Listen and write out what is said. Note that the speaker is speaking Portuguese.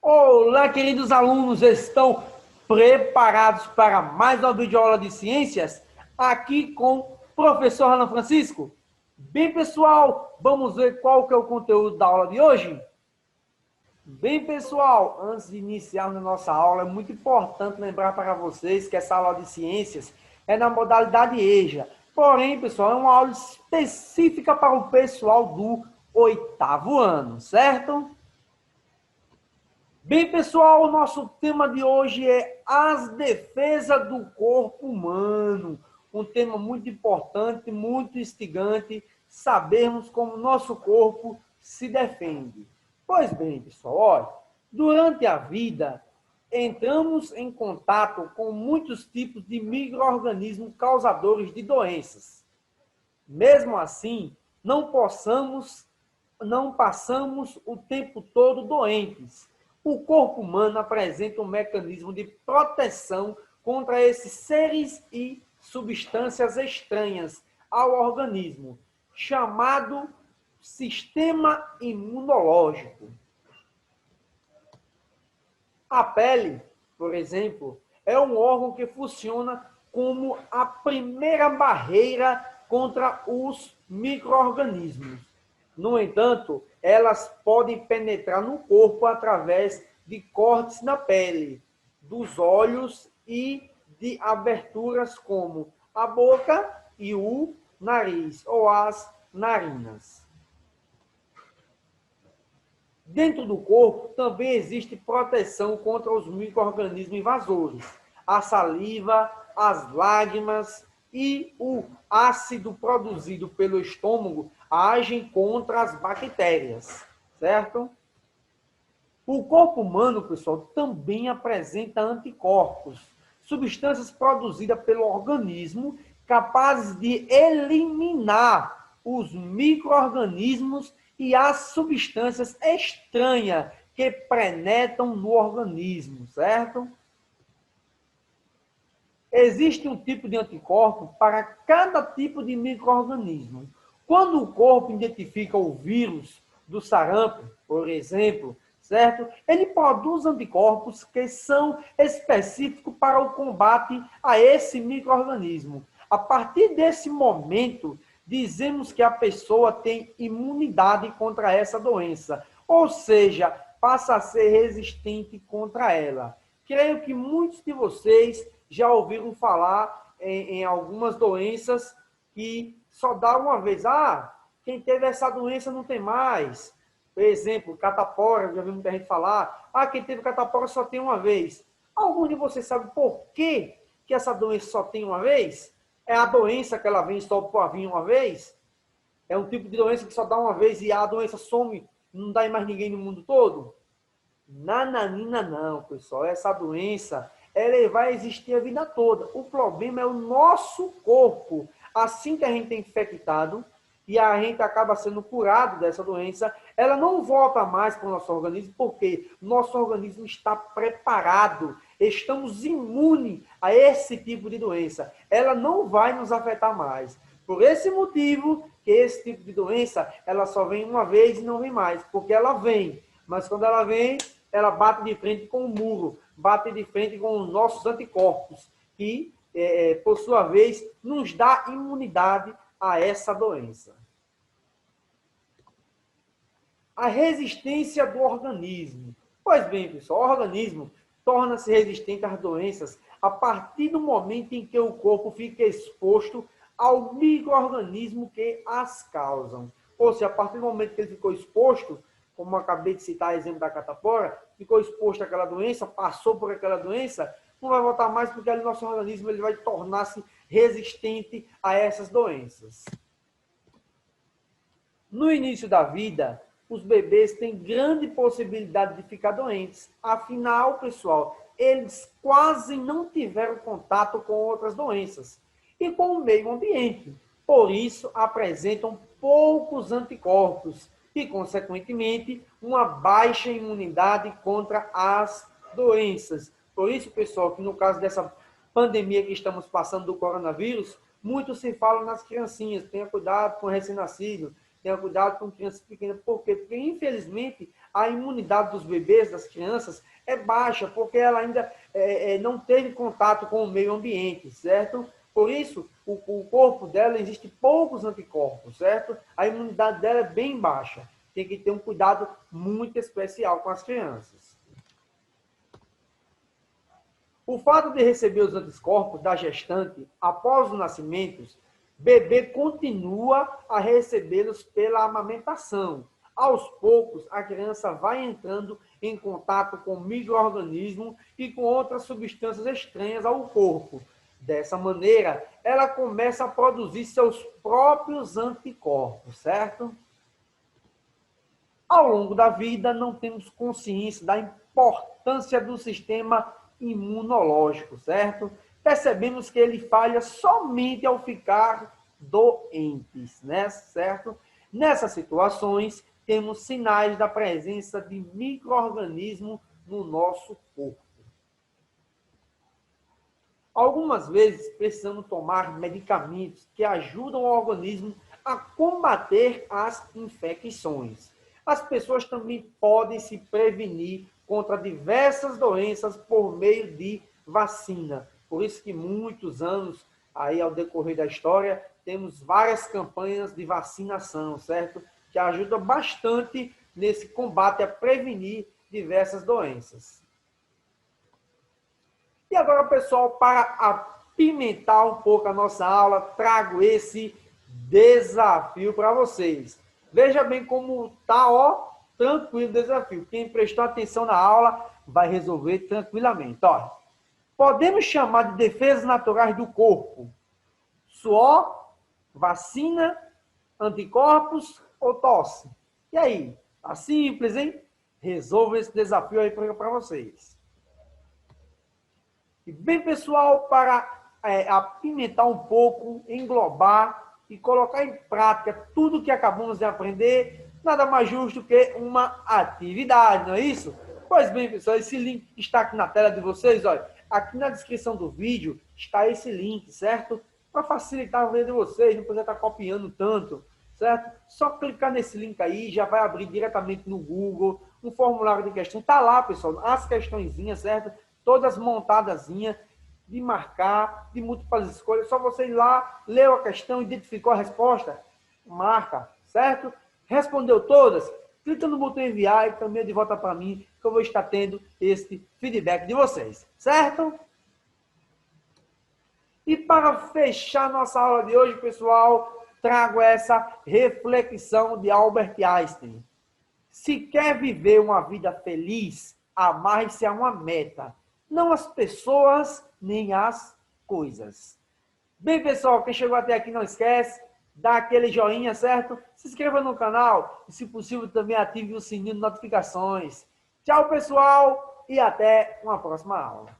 Olá, queridos alunos, estão preparados para mais uma videoaula de ciências? Aqui com o professor Alan Francisco. Bem, pessoal, vamos ver qual que é o conteúdo da aula de hoje? Bem, pessoal, antes de iniciarmos a nossa aula, é muito importante lembrar para vocês que essa aula de ciências é na modalidade EJA. Porém, pessoal, é uma aula específica para o pessoal do 8º ano, certo? Bem, pessoal, o nosso tema de hoje é as defesas do corpo humano. Um tema muito importante, muito instigante, sabermos como o nosso corpo se defende. Pois bem, pessoal, olha, durante a vida, entramos em contato com muitos tipos de micro-organismos causadores de doenças. Mesmo assim, não passamos o tempo todo doentes. O corpo humano apresenta um mecanismo de proteção contra esses seres e substâncias estranhas ao organismo, chamado sistema imunológico. A pele, por exemplo, é um órgão que funciona como a primeira barreira contra os micro-organismos. No entanto, elas podem penetrar no corpo através de cortes na pele, dos olhos e de aberturas como a boca e o nariz, ou as narinas. Dentro do corpo também existe proteção contra os micro-organismos invasores. A saliva, as lágrimas e o ácido produzido pelo estômago agem contra as bactérias, certo? O corpo humano, pessoal, também apresenta anticorpos, substâncias produzidas pelo organismo capazes de eliminar os micro-organismos e as substâncias estranhas que penetram no organismo, certo? Existe um tipo de anticorpo para cada tipo de micro-organismo. Quando o corpo identifica o vírus do sarampo, por exemplo, certo? Ele produz anticorpos que são específicos para o combate a esse micro-organismo. A partir desse momento, dizemos que a pessoa tem imunidade contra essa doença, ou seja, passa a ser resistente contra ela. Creio que muitos de vocês já ouviram falar em algumas doenças que só dá uma vez. Ah, quem teve essa doença não tem mais. Por exemplo, catapora, já vi muita gente falar. Ah, quem teve catapora só tem uma vez. Algum de vocês sabe por que essa doença só tem uma vez? É a doença que ela vem só para vir uma vez? É um tipo de doença que só dá uma vez e a doença some, não dá em mais ninguém no mundo todo? Nananina não, pessoal. Essa doença, ela vai existir a vida toda. O problema é o nosso corpo. Assim que a gente é infectado e a gente acaba sendo curado dessa doença, ela não volta mais para o nosso organismo, porque nosso organismo está preparado. Estamos imunes a esse tipo de doença. Ela não vai nos afetar mais. Por esse motivo, que esse tipo de doença, ela só vem uma vez e não vem mais, porque ela vem. Mas quando ela vem, ela bate de frente com o muro, bate de frente com os nossos anticorpos, que, por sua vez, nos dá imunidade a essa doença. A resistência do organismo. Pois bem, pessoal, o organismo torna-se resistente às doenças a partir do momento em que o corpo fica exposto ao micro-organismo que as causam. Ou seja, a partir do momento que ele ficou exposto, como eu acabei de citar o exemplo da catapora, ficou exposto àquela doença, passou por aquela doença, não vai voltar mais porque o nosso organismo ele vai tornar-se resistente a essas doenças. No início da vida, os bebês têm grande possibilidade de ficar doentes. Afinal, pessoal, eles quase não tiveram contato com outras doenças e com o meio ambiente. Por isso, apresentam poucos anticorpos e, consequentemente, uma baixa imunidade contra as doenças. Por isso, pessoal, que no caso dessa pandemia que estamos passando do coronavírus, muito se fala nas criancinhas, tenha cuidado com o recém-nascido, tenha cuidado com crianças pequenas. Por quê? Porque, infelizmente, a imunidade dos bebês, das crianças, é baixa, porque ela ainda não teve contato com o meio ambiente, certo? Por isso, o corpo dela existe poucos anticorpos, certo? A imunidade dela é bem baixa. Tem que ter um cuidado muito especial com as crianças. O fato de receber os anticorpos da gestante após o nascimento, bebê continua a recebê-los pela amamentação. Aos poucos, a criança vai entrando em contato com micro-organismos e com outras substâncias estranhas ao corpo. Dessa maneira, ela começa a produzir seus próprios anticorpos, certo? Ao longo da vida, não temos consciência da importância do sistema imunológico, certo? Percebemos que ele falha somente ao ficar doentes, né? Certo? Nessas situações, temos sinais da presença de micro-organismos no nosso corpo. Algumas vezes precisamos tomar medicamentos que ajudam o organismo a combater as infecções. As pessoas também podem se prevenir contra diversas doenças por meio de vacina. Por isso que muitos anos, aí ao decorrer da história, temos várias campanhas de vacinação, certo? Que ajudam bastante nesse combate a prevenir diversas doenças. E agora, pessoal, para apimentar um pouco a nossa aula, trago esse desafio para vocês. Veja bem como está, ó, tranquilo o desafio. Quem prestou atenção na aula vai resolver tranquilamente. Ó, podemos chamar de defesas naturais do corpo: suor, vacina, anticorpos ou tosse. E aí? Tá simples, hein? Resolva esse desafio aí para vocês. E bem, pessoal, para apimentar um pouco, englobar e colocar em prática tudo que acabamos de aprender, nada mais justo que uma atividade, não é isso? Pois bem, pessoal, esse link está aqui na tela de vocês, olha, aqui na descrição do vídeo está esse link, certo? Para facilitar a vida de vocês, não precisa estar copiando tanto, certo? Só clicar nesse link aí, já vai abrir diretamente no Google, um formulário de questão, está lá, pessoal, as questõezinhas, certo? Todas montadazinhas, de marcar, de múltiplas escolhas. Só você ir lá, leu a questão, identificou a resposta, marca, certo? Respondeu todas, clica no botão enviar e também de volta para mim, que eu vou estar tendo este feedback de vocês, certo? E para fechar nossa aula de hoje, pessoal, trago essa reflexão de Albert Einstein. Se quer viver uma vida feliz, amarre-se a uma meta. Não as pessoas, nem as coisas. Bem, pessoal, quem chegou até aqui não esquece, dá aquele joinha, certo? Se inscreva no canal e, se possível, também ative o sininho de notificações. Tchau, pessoal, e até uma próxima aula.